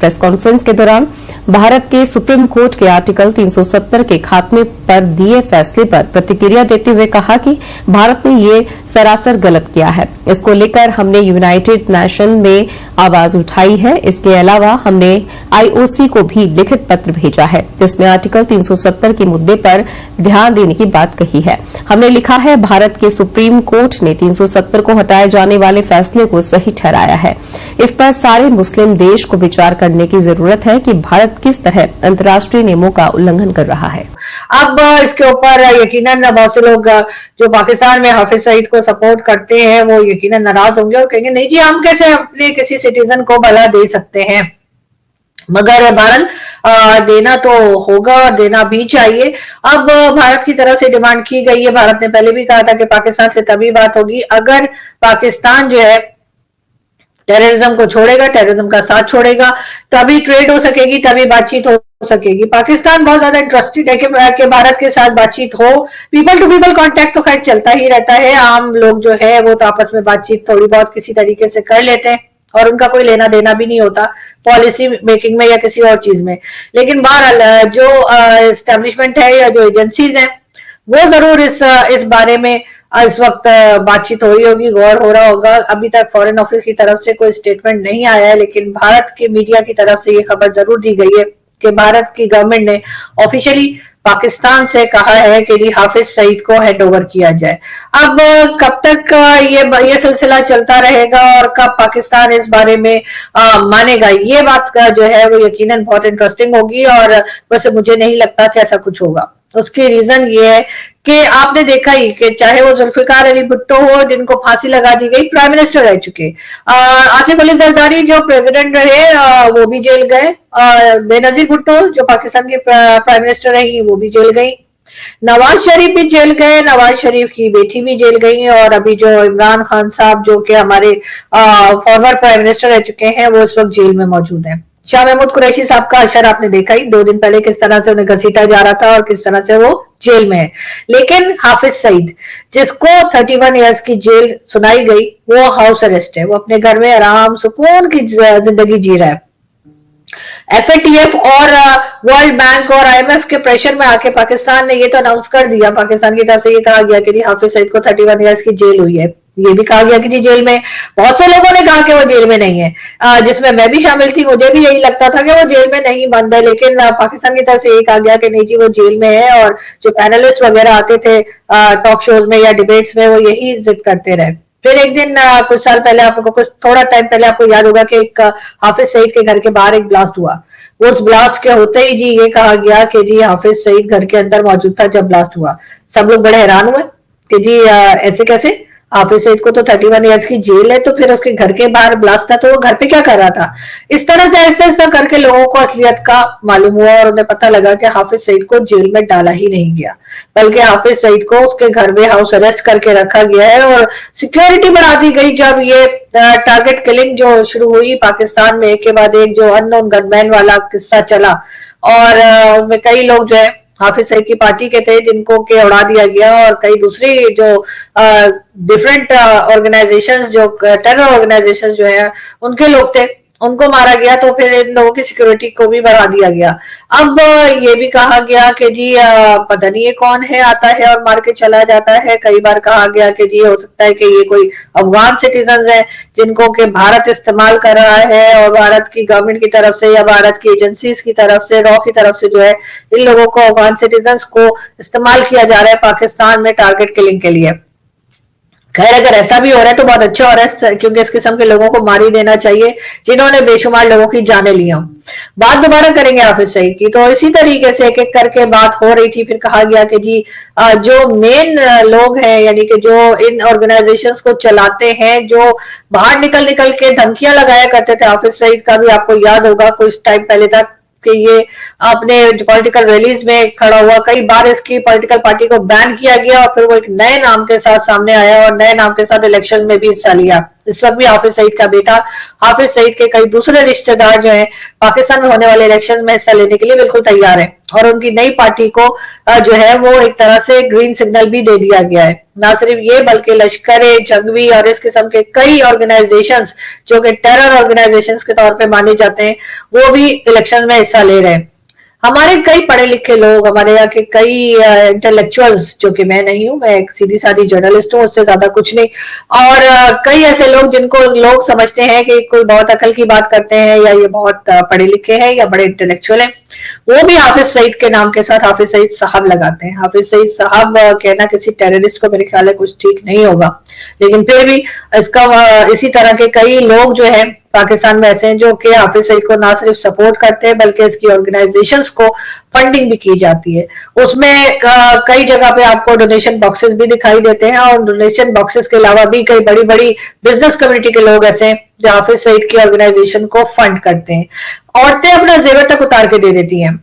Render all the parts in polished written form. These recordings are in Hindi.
प्रेस कॉन्फ्रेंस के दौरान भारत के सुप्रीम कोर्ट के आर्टिकल 370 के खात्मे पर दिए फैसले पर प्रतिक्रिया देते हुए कहा कि भारत ने ये सरासर गलत किया है। इसको लेकर हमने यूनाइटेड नेशन में आवाज उठाई है। इसके अलावा हमने आईओसी को भी लिखित पत्र भेजा है जिसमें आर्टिकल 370 के मुद्दे पर ध्यान देने की बात कही है। हमने लिखा है, भारत के सुप्रीम कोर्ट ने 370 को हटाए जाने वाले फैसले को सही ठहराया है। इस पर सारे मुस्लिम देश को विचार करने की जरूरत है कि भारत किस तरह अंतर्राष्ट्रीय नियमों का उल्लंघन कर रहा है। अब इसके ऊपर यकीनन बहुत से लोग जो पाकिस्तान में हाफिज सईद को सपोर्ट करते हैं वो यकीनन नाराज होंगे और कहेंगे नहीं जी, हम कैसे अपने किसी सिटीजन को भला दे सकते हैं। मगर बहरहाल देना तो होगा और देना भी चाहिए। अब भारत की तरफ से डिमांड की गई है। भारत ने पहले भी कहा था कि पाकिस्तान से तभी बात होगी अगर पाकिस्तान जो है टेररिज्म को छोड़ेगा, टेररिज्म का साथ छोड़ेगा, तभी ट्रेड हो सकेगी, तभी बातचीत हो सकेगी। पाकिस्तान बहुत ज्यादा इंटरेस्टेड है कि भारत के साथ बातचीत हो। पीपल टू पीपल कांटेक्ट तो खैर चलता ही रहता है। आम लोग जो है वो तो आपस में बातचीत थोड़ी बहुत किसी तरीके से कर लेते हैं और उनका कोई लेना देना भी नहीं होता पॉलिसी मेकिंग में या किसी और चीज में। लेकिन बहरहाल जो एस्टेब्लिशमेंट है या जो एजेंसीज हैं वो जरूर इस बारे में इस वक्त बातचीत हो रही होगी, गौर हो रहा होगा। अभी तक फॉरेन ऑफिस की तरफ से कोई स्टेटमेंट नहीं आया है, लेकिन भारत के मीडिया की तरफ से ये खबर जरूर दी गई है कि भारत की गवर्नमेंट ने ऑफिशियली पाकिस्तान से कहा है कि जी हाफिज सईद को हैंड ओवर किया जाए। अब कब तक ये सिलसिला चलता रहेगा और कब पाकिस्तान इस बारे में मानेगा, ये बात का जो है वो यकीनन बहुत इंटरेस्टिंग होगी। और वैसे मुझे नहीं लगता कि ऐसा कुछ होगा। उसकी रीजन ये है कि आपने देखा ही कि चाहे वो जुल्फिकार अली भुट्टो हो जिनको फांसी लगा दी गई, प्राइम मिनिस्टर रह चुके, आसिफ अली जरदारी जो प्रेसिडेंट रहे वो भी जेल गए, बेनजीर भुट्टो जो पाकिस्तान की प्राइम मिनिस्टर रही वो भी जेल गई, नवाज शरीफ भी जेल गए, नवाज शरीफ की बेटी भी जेल गई, और अभी जो इमरान खान साहब जो कि हमारे फॉर्मर प्राइम मिनिस्टर रह चुके हैं वो इस वक्त जेल में मौजूद हैं। शाह महमूद कुरैशी साहब का अशर आपने देखा ही 2 दिन पहले किस तरह से उन्हें घसीटा जा रहा था और किस तरह से वो जेल में है। लेकिन हाफिज सईद जिसको 31 इयर्स की जेल सुनाई गई वो हाउस अरेस्ट है, वो अपने घर में आराम सुकून की जिंदगी जी रहा है। एफएटीएफ और वर्ल्ड बैंक और आईएमएफ के प्रेशर में आके पाकिस्तान ने ये तो अनाउंस कर दिया, पाकिस्तान की तरफ से ये कहा गया कि हाफिज सईद को 31 इयर्स की जेल हुई है। ये भी कहा गया कि जी जेल में, बहुत से लोगों ने कहा कि वो जेल में नहीं है, जिसमें मैं भी शामिल थी। मुझे भी यही लगता था कि वो जेल में नहीं बंद है, लेकिन पाकिस्तान की तरफ से ये कहा गया कि नहीं जी वो जेल में है। और जो पैनलिस्ट वगैरह आते थे टॉक शोज में या डिबेट्स में वो यही जिद करते रहे। फिर एक दिन कुछ साल पहले, आपको कुछ थोड़ा टाइम पहले आपको याद होगा कि एक हाफिज सईद के घर के बाहर एक ब्लास्ट हुआ। उस ब्लास्ट के होते ही जी ये कहा गया कि जी हाफिज सईद घर के अंदर मौजूद था जब ब्लास्ट हुआ। सब लोग बड़े हैरान हुए कि जी ऐसे कैसे, हाफिज सईद को तो 31 इयर्स की जेल है, तो फिर उसके घर के बाहर ब्लास्ट था तो वो घर पे क्या कर रहा था। इस तरह से ऐसे ऐसा करके लोगों को असलियत का मालूम हुआ और उन्हें पता लगा कि हाफिज सईद को जेल में डाला ही नहीं गया, बल्कि हाफिज सईद को उसके घर में हाउस अरेस्ट करके रखा गया है और सिक्योरिटी बढ़ा दी गई। जब ये टारगेट किलिंग जो शुरू हुई पाकिस्तान में, एक के बाद एक जो अननोन गनमैन वाला किस्सा चला और उनमें कई लोग जो है हाफिज सईद की पार्टी के थे जिनको के उड़ा दिया गया, और कई दूसरी जो डिफरेंट ऑर्गेनाइजेशंस जो टेरर ऑर्गेनाइजेशंस जो है उनके लोग थे, उनको मारा गया। तो फिर इन लोगों की सिक्योरिटी को भी बढ़ा दिया गया। अब ये भी कहा गया कि जी पता नहीं ये कौन है, आता है और मार के चला जाता है। कई बार कहा गया कि जी हो सकता है कि ये कोई अफगान सिटीजन है जिनको के भारत इस्तेमाल कर रहा है और भारत की गवर्नमेंट की तरफ से या भारत की एजेंसीज की तरफ से, रॉ की तरफ से जो है इन लोगों को, अफगान सिटीजन को इस्तेमाल किया जा रहा है पाकिस्तान में टारगेट किलिंग के लिए। खैर अगर ऐसा भी हो रहा है तो बहुत अच्छा हो रहा है, क्योंकि इस किस्म के लोगों को मार ही देना चाहिए जिन्होंने बेशुमार लोगों की जानें ली हों। बात दोबारा करेंगे हाफिज सईद की, तो इसी तरीके से एक एक करके बात हो रही थी। फिर कहा गया कि जी जो मेन लोग हैं, यानी कि जो इन ऑर्गेनाइजेशंस को चलाते हैं, जो बाहर निकल निकल के धमकियां लगाया करते थे, हाफिज सईद का भी आपको याद होगा कुछ टाइम पहले तक कि ये अपने पॉलिटिकल रैलीज में खड़ा हुआ, कई बार इसकी पॉलिटिकल पार्टी को बैन किया गया और फिर वो एक नए नाम के साथ सामने आया और नए नाम के साथ इलेक्शन में भी हिस्सा लिया। इस वक्त भी हाफिज सईद का बेटा, हाफिज सईद के कई दूसरे रिश्तेदार जो हैं पाकिस्तान में होने वाले इलेक्शन में हिस्सा लेने के लिए बिल्कुल तैयार है, और उनकी नई पार्टी को जो है वो एक तरह से ग्रीन सिग्नल भी दे दिया गया है। ना सिर्फ ये बल्कि लश्कर जंगवी और इस किस्म के कई ऑर्गेनाइजेशंस जो कि टेरर ऑर्गेनाइजेशंस के तौर पे माने जाते हैं, वो भी इलेक्शन में हिस्सा ले रहे हैं। हमारे कई पढ़े लिखे लोग, हमारे यहाँ के कई इंटेलेक्चुअल्स, जो कि मैं नहीं हूं, मैं एक सीधी सादी जर्नलिस्ट हूँ, उससे ज्यादा कुछ नहीं, और कई ऐसे लोग जिनको लोग समझते हैं कि कोई बहुत अकल की बात करते हैं या ये बहुत पढ़े लिखे हैं या बड़े इंटेलेक्चुअल हैं, वो भी हाफिज सईद के नाम के साथ हाफिज सईद साहब लगाते हैं। हाफिज सईद साहब कहना किसी टेररिस्ट को मेरे ख्याल है कुछ ठीक नहीं होगा, लेकिन फिर भी इसका इसी तरह के कई लोग जो है पाकिस्तान में ऐसे हैं जो कि हाफिज सईद को ना सिर्फ सपोर्ट करते हैं बल्कि इसकी ऑर्गेनाइजेशंस को फंडिंग भी की जाती है। उसमें कई जगह पे आपको डोनेशन बॉक्सेस भी दिखाई देते हैं, और डोनेशन बॉक्सेस के अलावा भी कई बड़ी बड़ी बिजनेस कम्युनिटी के लोग ऐसे हैं जो हाफिज सईद की ऑर्गेनाइजेशन को फंड करते हैं। औरतें अपना जेवर तक उतार के दे देती हैं,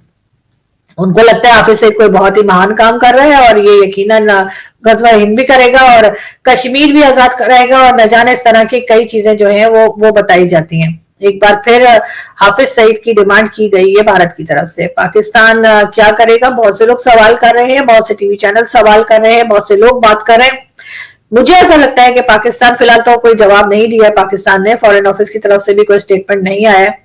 उनको लगता है हाफिज सईद कोई बहुत ही महान काम कर रहा है और ये यकीनन गज़वा हिंद भी करेगा और कश्मीर भी आजाद कराएगा, और न जाने इस तरह की कई चीजें जो हैं वो बताई जाती हैं। एक बार फिर हाफिज सईद की डिमांड की गई है भारत की तरफ से। पाकिस्तान क्या करेगा, बहुत से लोग सवाल कर रहे हैं, बहुत से टीवी चैनल सवाल कर रहे हैं, बहुत से लोग बात कर रहे हैं। मुझे ऐसा लगता है कि पाकिस्तान फिलहाल तो कोई जवाब नहीं दिया है, पाकिस्तान ने फॉरेन ऑफिस की तरफ से भी कोई स्टेटमेंट नहीं आया है,